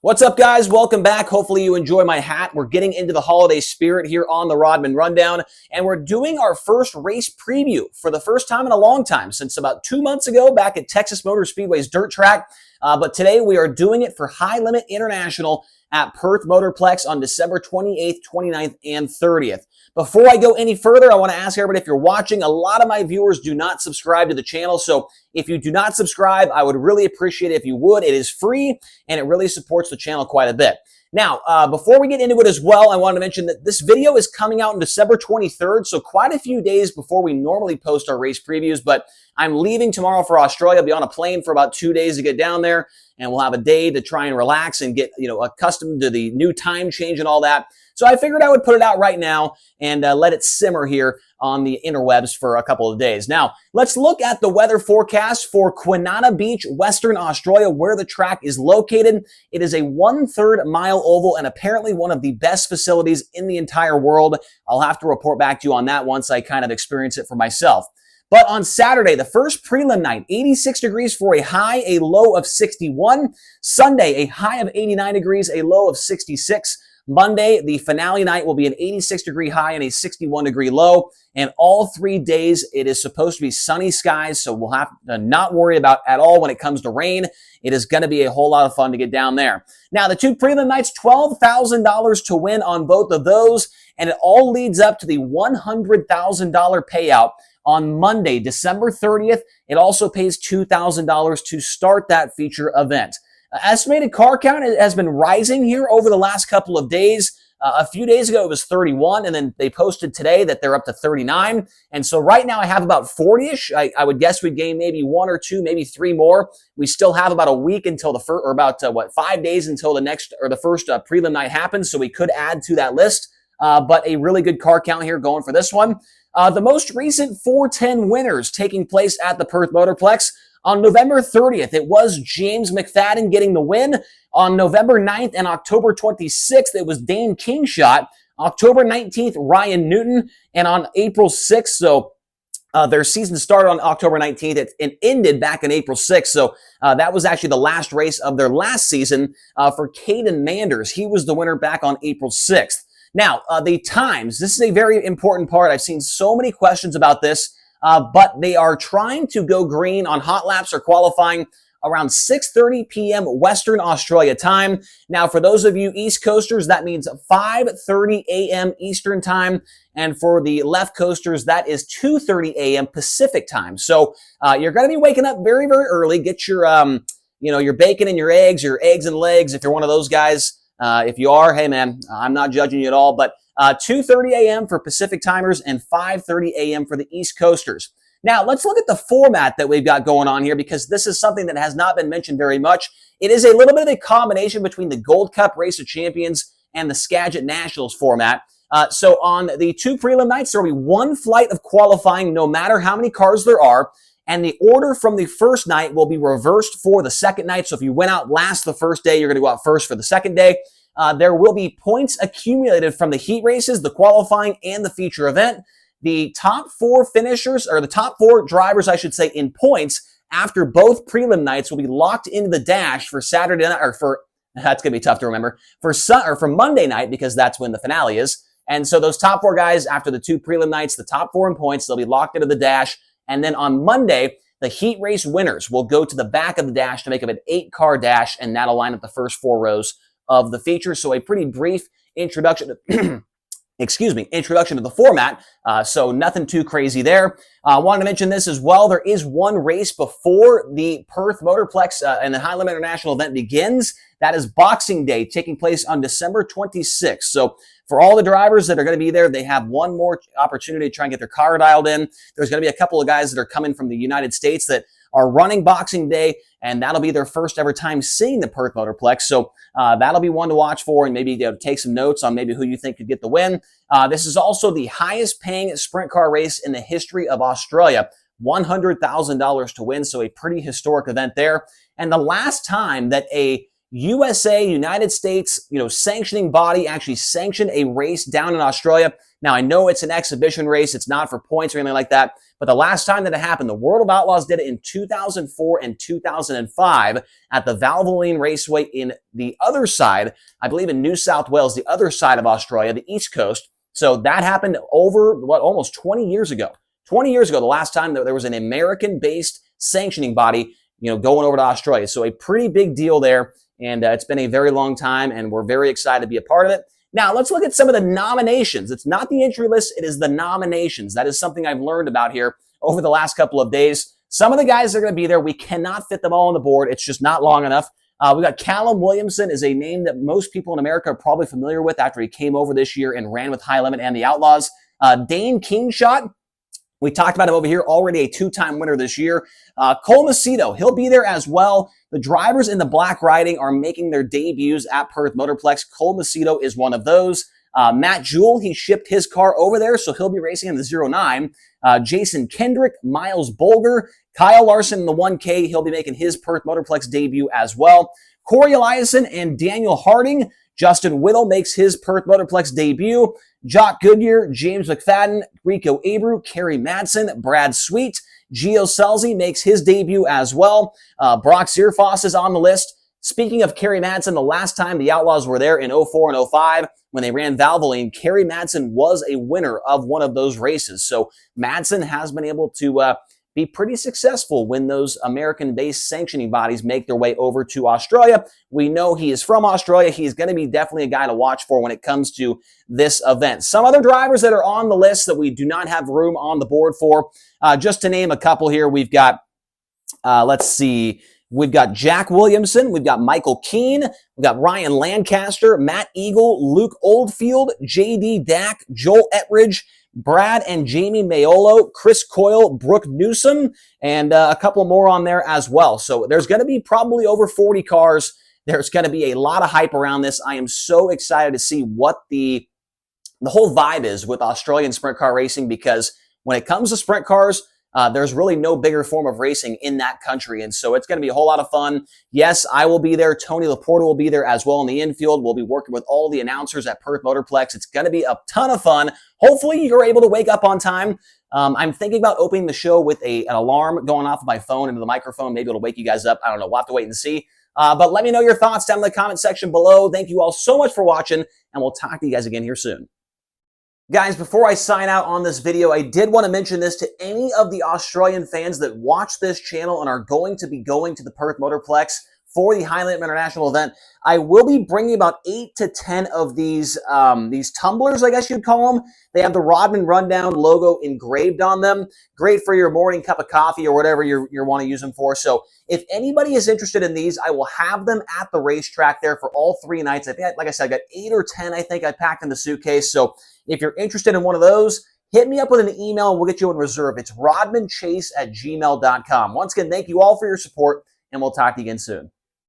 What's up, guys? Welcome back. Hopefully you enjoy my hat. We're getting into the holiday spirit here on the Rodman Rundown, and we're doing our first race preview for the first time in a long time, since about 2 months ago back at Texas Motor Speedway's dirt track. But today we are doing it for High Limit International at Perth Motorplex on December 28th, 29th, and 30th. Before I go any further, I want to ask everybody, if you're watching, a lot of my viewers do not subscribe to the channel. So if you do not subscribe, I would really appreciate it if you would. It is free, and it really supports the channel quite a bit. Now, before we get into it as well, I wanted to mention that this video is coming out on December 23rd, so quite a few days before we normally post our race previews, but I'm leaving tomorrow for Australia. I'll be on a plane for about 2 days to get down there, and we'll have a day to try and relax and get, accustomed to the new time change and all that. So I figured I would put it out right now and let it simmer here on the interwebs for a couple of days. Now, let's look at the weather forecast for Kwinana Beach, Western Australia, where the track is located. It is a 1/3 mile oval and apparently one of the best facilities in the entire world. I'll have to report back to you on that once I kind of experience it for myself. But on Saturday, the first prelim night, 86 degrees for a high, a low of 61. Sunday, a high of 89 degrees, a low of 66. Monday, the finale night, will be an 86-degree high and a 61-degree low. And all 3 days, it is supposed to be sunny skies, so we'll have to not worry about at all when it comes to rain. It is going to be a whole lot of fun to get down there. Now, the two prelim nights, $12,000 to win on both of those, and it all leads up to the $100,000 payout on Monday, December 30th. It also pays $2,000 to start that feature event. Estimated car count has been rising here over the last couple of days. A few days ago, it was 31, and then they posted today that they're up to 39. And so right now I have about 40-ish. I would guess we'd gain maybe 1 or 2, maybe 3 more. We still have about a week until the first, or about 5 days until the next, or the first prelim night happens. So we could add to that list. But a really good car count here going for this one. The most recent 410 winners taking place at the Perth Motorplex. On November 30th, it was James McFadden getting the win. On November 9th and October 26th, it was Dane Kingshot. October 19th, Ryan Newton. And on April 6th, so their season started on October 19th. It ended back on April 6th. So that was actually the last race of their last season for Caden Manders. He was the winner back on April 6th. Now, the times. This is a very important part. I've seen so many questions about this. But they are trying to go green on hot laps or qualifying around 6:30 p.m. Western Australia time. Now, for those of you East Coasters, that means 5:30 a.m. Eastern time. And for the left coasters, that is 2:30 a.m. Pacific time. So you're going to be waking up very, very early. Get your, your bacon and your eggs and legs if you're one of those guys. If you are, hey, man, I'm not judging you at all. But 2:30 a.m. for Pacific timers and 5:30 a.m. for the East Coasters. Now, let's look at the format that we've got going on here, because this is something that has not been mentioned very much. It is a little bit of a combination between the Gold Cup Race of Champions and the Skagit Nationals format. So on the 2 prelim nights, there will be 1 flight of qualifying no matter how many cars there are. And the order from the first night will be reversed for the second night. So if you went out last the first day, you're going to go out first for the second day. There will be points accumulated from the heat races, the qualifying, and the feature event. The top 4 finishers, or the top 4 drivers, I should say, in points after both prelim nights will be locked into the dash for Saturday night, or for, that's going to be tough to remember, for Monday night, because that's when the finale is. And so those top 4 guys after the 2 prelim nights, the top 4 in points, they'll be locked into the dash. And then on Monday, the heat race winners will go to the back of the dash to make up an 8-car dash, and that'll line up the first 4 rows of the feature. So a pretty brief introduction to, introduction to the format. So nothing too crazy there. I wanted to mention this as well. There is one race before the Perth Motorplex and the High Limit International event begins. That is Boxing Day, taking place on December 26th. So for all the drivers that are going to be there, they have one more opportunity to try and get their car dialed in. There's going to be a couple of guys that are coming from the United States that are running Boxing Day, and that'll be their first ever time seeing the Perth Motorplex. So that'll be one to watch for, and maybe take some notes on maybe who you think could get the win. This is also the highest paying sprint car race in the history of Australia. $100,000 to win, so a pretty historic event there. And the last time that a USA, United States, sanctioning body actually sanctioned a race down in Australia, Now, I know it's an exhibition race. It's not for points or anything like that. But the last time that it happened, the World of Outlaws did it in 2004 and 2005 at the Valvoline Raceway in the other side, I believe in New South Wales, the other side of Australia, the East Coast. So that happened over, almost 20 years ago. 20 years ago, the last time that there was an American-based sanctioning body, going over to Australia. So a pretty big deal there. And it's been a very long time, and we're very excited to be a part of it. Now, let's look at some of the nominations. It's not the entry list, it is the nominations. That is something I've learned about here over the last couple of days. Some of the guys that are going to be there, we cannot fit them all on the board. It's just not long enough. We got Callum Williamson, is a name that most people in America are probably familiar with after he came over this year and ran with High Limit and the Outlaws. Dane Kingshot, we talked about him over here, already a two-time winner this year. Cole Macedo, he'll be there as well. The drivers in the black riding are making their debuts at Perth Motorplex. Cole Macedo is one of those. Matt Jewell, he shipped his car over there, so he'll be racing in the 09. Jason Kendrick, Miles Bolger, Kyle Larson in the 1K, he'll be making his Perth Motorplex debut as well. Corey Eliason and Daniel Harding. Justin Whittle makes his Perth Motorplex debut. Jock Goodyear, James McFadden, Rico Abreu, Kerry Madsen, Brad Sweet. Gio Selzy makes his debut as well. Brock Zierfoss is on the list. Speaking of Kerry Madsen, the last time the Outlaws were there in 04 and 05, when they ran Valvoline, Kerry Madsen was a winner of one of those races. So Madsen has been able to be pretty successful when those American-based sanctioning bodies make their way over to Australia. We know he is from Australia. He's going to be definitely a guy to watch for when it comes to this event. Some other drivers that are on the list that we do not have room on the board for, just to name a couple here, we've got, let's see, we've got Jack Williamson, we've got Michael Keane, we've got Ryan Lancaster, Matt Eagle, Luke Oldfield, J.D. Dack, Joel Ettridge, Brad and Jamie Mayolo, Chris Coyle, Brooke Newsom, and a couple more on there as well. So there's going to be probably over 40 cars. There's going to be a lot of hype around this. I am so excited to see what the whole vibe is with Australian sprint car racing, because when it comes to sprint cars, there's really no bigger form of racing in that country. And so it's going to be a whole lot of fun. Yes, I will be there. Tony Laporta will be there as well in the infield. We'll be working with all the announcers at Perth Motorplex. It's going to be a ton of fun. Hopefully you're able to wake up on time. I'm thinking about opening the show with an alarm going off of my phone into the microphone. Maybe it'll wake you guys up. I don't know. We'll have to wait and see. But let me know your thoughts down in the comment section below. Thank you all so much for watching, and we'll talk to you guys again here soon. Guys, before I sign out on this video, I did want to mention this to any of the Australian fans that watch this channel and are going to be going to the Perth Motorplex for the High Limit International event. I will be bringing about 8 to 10 of these tumblers, I guess you'd call them. They have the Rodman Rundown logo engraved on them. Great for your morning cup of coffee or whatever you want to use them for. So if anybody is interested in these, I will have them at the racetrack there for all 3 nights. I think, like I said, I got 8 or 10, I think I packed in the suitcase. So if you're interested in one of those, hit me up with an email and we'll get you in reserve. It's rodmanchase@gmail.com. Once again, thank you all for your support, and we'll talk to you again soon.